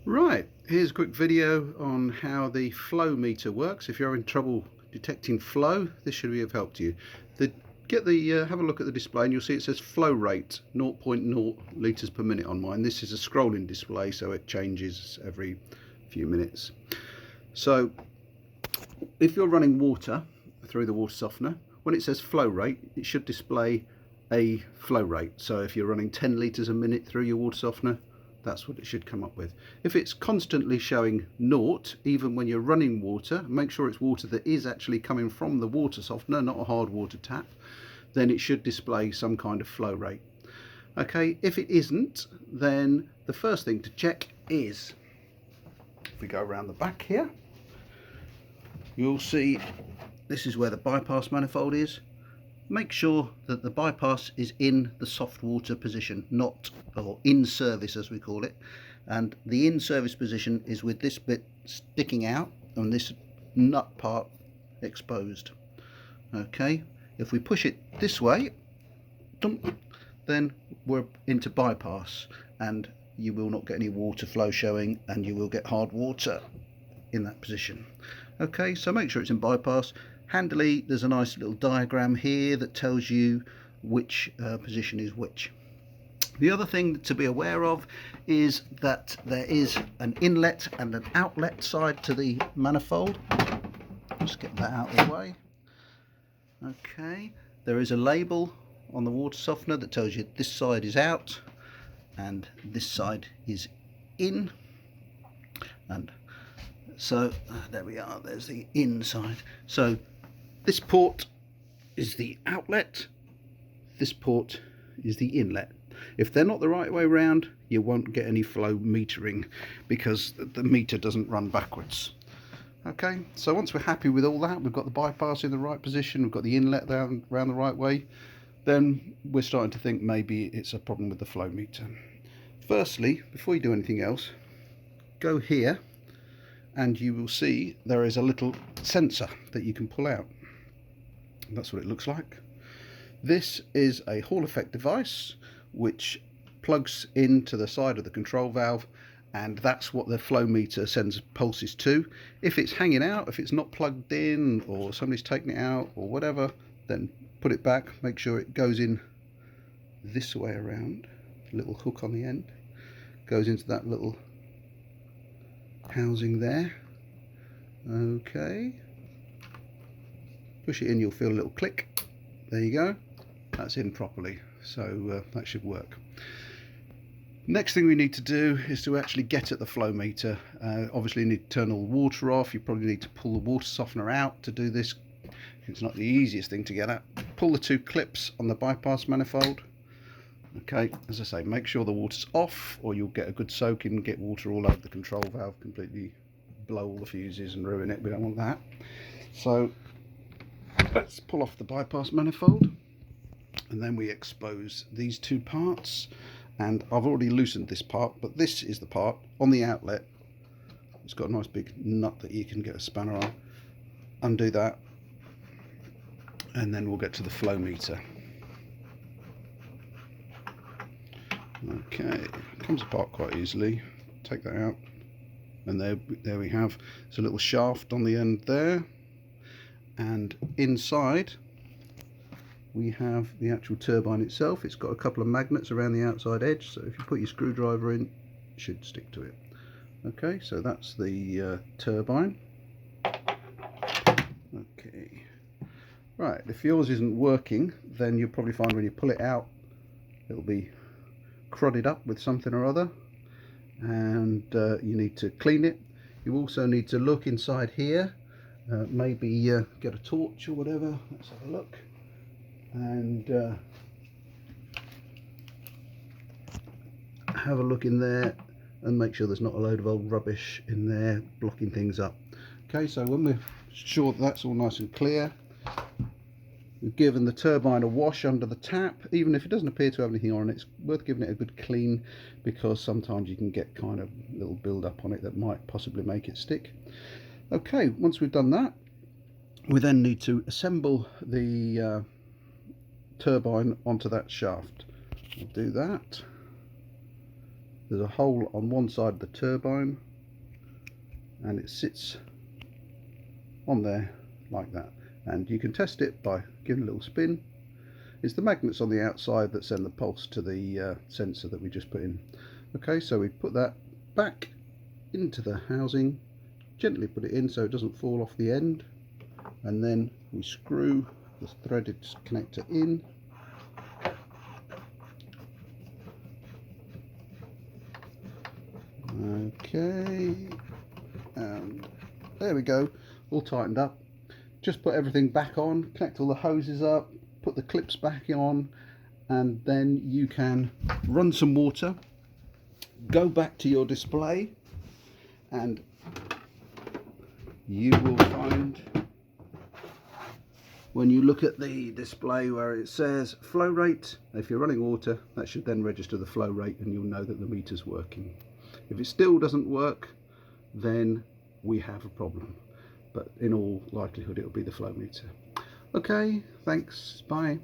Right, here's a quick video on how the flow meter works. If you're having trouble detecting flow, this should be of help to you. Have a look at the display and you'll see it says flow rate 0.0 litres per minute on mine. This is a scrolling display, so it changes every few minutes. So if you're running water through the water softener, when it says flow rate, it should display a flow rate. So if you're running 10 litres a minute through your water softener, that's what it should come up with. If it's constantly showing naught, even when you're running water, make sure it's water that is actually coming from the water softener, not a hard water tap, then it should display some kind of flow rate. Okay, if it isn't, then the first thing to check is, if we go around the back here, you'll see this is where the bypass manifold is. Make sure that the bypass is in the soft water position, not, or in service as we call it, and the in service position is with this bit sticking out and this nut part exposed. Okay, if we push it this way, then we're into bypass and you will not get any water flow showing and you will get hard water in that position. Okay, so make sure it's in bypass. Handily, there's a nice little diagram here that tells you which position is which. The other thing to be aware of is that there is an inlet and an outlet side to the manifold. Just get that out of the way. Okay, there is a label on the water softener that tells you this side is out and this side is in, and so there we are, there's the inside. So this port is the outlet, this port is the inlet. If they're not the right way around, you won't get any flow metering because the meter doesn't run backwards. Okay, so once we're happy with all that, we've got the bypass in the right position, we've got the inlet around the right way, then we're starting to think maybe it's a problem with the flow meter. Firstly, before you do anything else, go here and you will see there is a little sensor that you can pull out. That's what it looks like. This is a Hall effect device which plugs into the side of the control valve, and that's what the flow meter sends pulses to. If it's hanging out, if it's not plugged in, or somebody's taken it out or whatever, then put it back. Make sure it goes in this way around. Little hook on the end goes into that little housing there. Okay, push it in, you'll feel a little click. There you go, that's in properly, so that should work. Next thing we need to do is to actually get at the flow meter. Obviously you need to turn all the water off. You probably need to pull the water softener out to do this. It's not the easiest thing to get at. Pull the two clips on the bypass manifold. Okay, as I say, make sure the water's off or you'll get a good soak in and get water all over the control valve, completely blow all the fuses and ruin it. We don't want that. So let's pull off the bypass manifold and then we expose these two parts. And I've already loosened this part, but this is the part on the outlet. It's got a nice big nut that you can get a spanner on. Undo that and then we'll get to the flow meter. Okay, it comes apart quite easily. Take that out, and there we have. There's a little shaft on the end there, and inside we have the actual turbine itself. It's got a couple of magnets around the outside edge, so if you put your screwdriver in, it should stick to it. Okay, so that's the turbine. Okay, right, if yours isn't working, then you'll probably find when you pull it out, it'll be crodded up with something or other, and you need to clean it. You also need to look inside here, maybe get a torch or whatever. Let's have a look, and have a look in there and make sure there's not a load of old rubbish in there blocking things up. Okay, so when we're sure that's all nice and clear, we've given the turbine a wash under the tap. Even if it doesn't appear to have anything on it, it's worth giving it a good clean, because sometimes you can get kind of little build up on it that might possibly make it stick. Okay, once we've done that, we then need to assemble the turbine onto that shaft. We'll do that. There's a hole on one side of the turbine and it sits on there like that, and you can test it by giving a little spin. It's the magnets on the outside that send the pulse to the sensor that we just put in. Okay, so we put that back into the housing, gently put it in so it doesn't fall off the end, and then we screw the threaded connector in. Okay, and there we go, all tightened up. Just put everything back on, connect all the hoses up, put the clips back on, and then you can run some water, go back to your display, and you will find, when you look at the display where it says flow rate, if you're running water, that should then register the flow rate and you'll know that the meter's working. If it still doesn't work, then we have a problem, but in all likelihood it'll be the flow meter. Okay, thanks, bye.